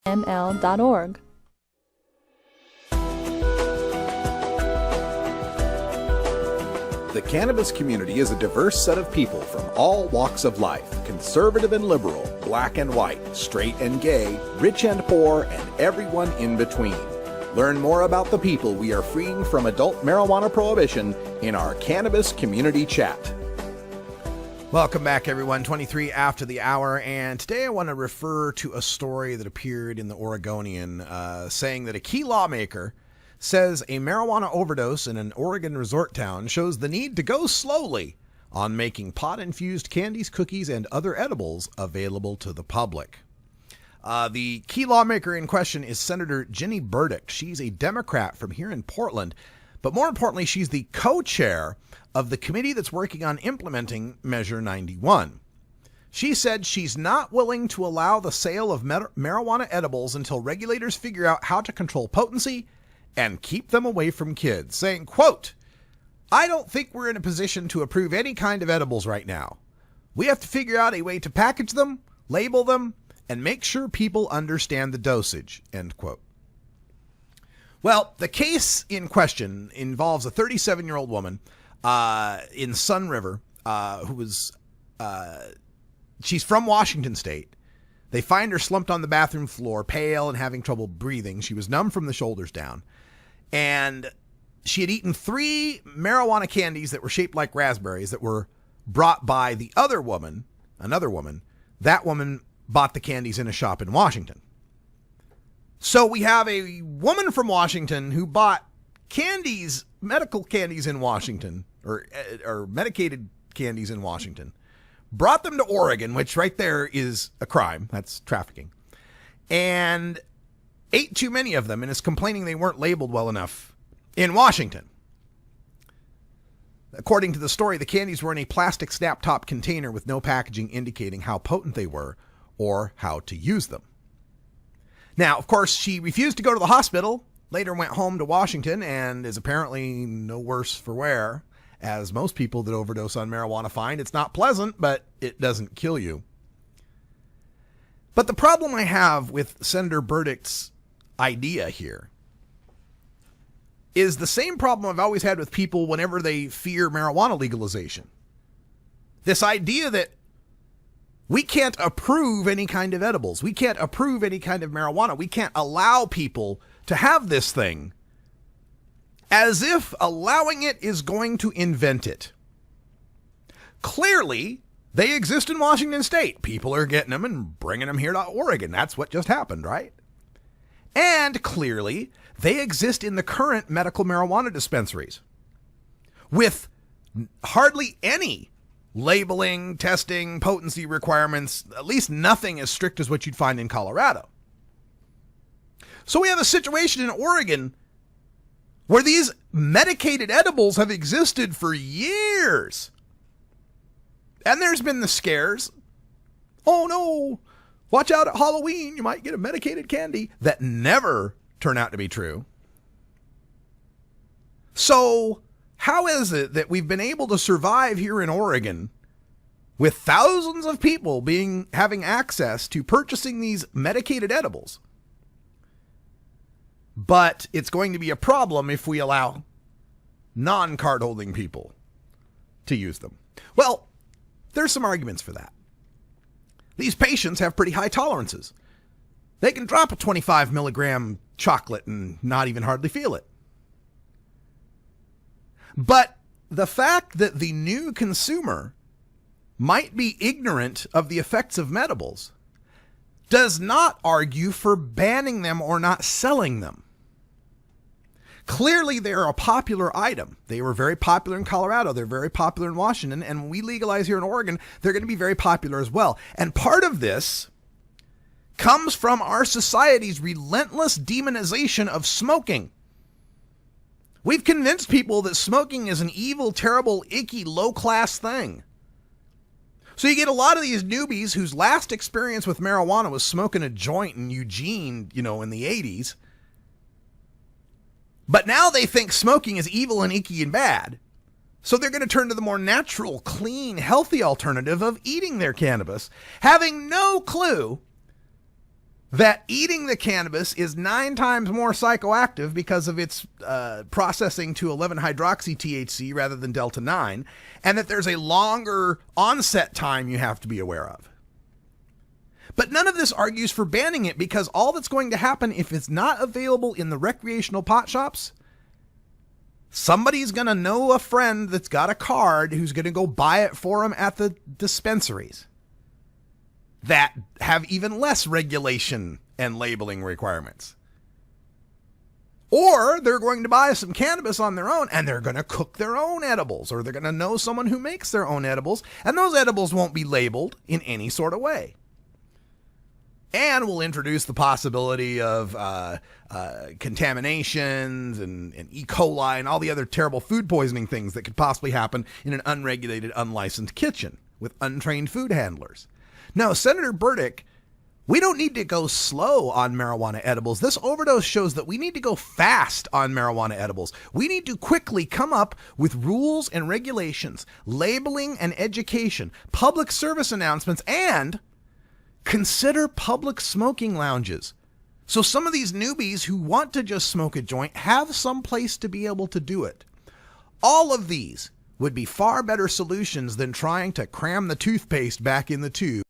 ml.org. The cannabis community is a diverse set of people from all walks of life, conservative and liberal, black and white, straight and gay, rich and poor, and everyone in between. Learn more about the people we are freeing from adult marijuana prohibition in our Cannabis Community Chat. Welcome back, everyone. 23 after the hour, and today I want to refer to a story that appeared in the Oregonian saying that a key lawmaker says a marijuana overdose in an Oregon resort town shows the need to go slowly on making pot-infused candies, cookies, and other edibles available to the public. The key lawmaker in question is Senator Ginny Burdick. She's a Democrat from here in Portland, but more importantly, she's the co-chair of the committee that's working on implementing Measure 91. She said she's not willing to allow the sale of marijuana edibles until regulators figure out how to control potency and keep them away from kids, saying, quote, "I don't think we're in a position to approve any kind of edibles right now. We have to figure out a way to package them, label them, and make sure people understand the dosage," end quote. Well, the case in question involves a 37-year-old woman in Sun River she's from Washington State. They find her slumped on the bathroom floor, pale and having trouble breathing. She was numb from the shoulders down. And she had eaten 3 marijuana candies that were shaped like raspberries that were brought by the other woman, another woman. That woman bought the candies in a shop in Washington. So we have a woman from Washington who bought candies, medical candies in Washington, or medicated candies in Washington, brought them to Oregon, which right there is a crime. That's trafficking. And ate too many of them and is complaining they weren't labeled well enough in Washington. According to the story, the candies were in a plastic snap top container with no packaging indicating how potent they were or how to use them. Now, of course, she refused to go to the hospital, later went home to Washington, and is apparently no worse for wear. As most people that overdose on marijuana find, it's not pleasant, but it doesn't kill you. But the problem I have with Senator Burdick's idea here is the same problem I've always had with people whenever they fear marijuana legalization. This idea that we can't approve any kind of edibles. We can't approve any kind of marijuana. We can't allow people to have this thing, as if allowing it is going to invent it. Clearly, they exist in Washington State. People are getting them and bringing them here to Oregon. That's what just happened, right? And clearly, they exist in the current medical marijuana dispensaries with hardly any labeling, testing, potency requirements, at least nothing as strict as what you'd find in Colorado. So we have a situation in Oregon where these medicated edibles have existed for years. And there's been the scares. Oh no, watch out at Halloween, you might get a medicated candy, that never turn out to be true. So how is it that we've been able to survive here in Oregon with thousands of people having access to purchasing these medicated edibles? But it's going to be a problem if we allow non-card holding people to use them. Well, there's some arguments for that. These patients have pretty high tolerances. They can drop a 25 milligram chocolate and not even hardly feel it. But the fact that the new consumer might be ignorant of the effects of medibles does not argue for banning them or not selling them. Clearly, they're a popular item. They were very popular in Colorado. They're very popular in Washington. And when we legalize here in Oregon, they're going to be very popular as well. And part of this comes from our society's relentless demonization of smoking. We've convinced people that smoking is an evil, terrible, icky, low-class thing. So you get a lot of these newbies whose last experience with marijuana was smoking a joint in Eugene, in the 80s. But now they think smoking is evil and icky and bad. So they're going to turn to the more natural, clean, healthy alternative of eating their cannabis, having no clue that eating the cannabis is 9 times more psychoactive because of its processing to 11-hydroxy-THC rather than delta-9, and that there's a longer onset time you have to be aware of. But none of this argues for banning it, because all that's going to happen if it's not available in the recreational pot shops, somebody's going to know a friend that's got a card who's going to go buy it for them at the dispensaries that have even less regulation and labeling requirements. Or they're going to buy some cannabis on their own and they're going to cook their own edibles, or they're going to know someone who makes their own edibles, and those edibles won't be labeled in any sort of way. And we'll introduce the possibility of contaminations and E. coli and all the other terrible food poisoning things that could possibly happen in an unregulated, unlicensed kitchen with untrained food handlers. No, Senator Burdick, we don't need to go slow on marijuana edibles. This overdose shows that we need to go fast on marijuana edibles. We need to quickly come up with rules and regulations, labeling and education, public service announcements, and consider public smoking lounges. So some of these newbies who want to just smoke a joint have some place to be able to do it. All of these would be far better solutions than trying to cram the toothpaste back in the tube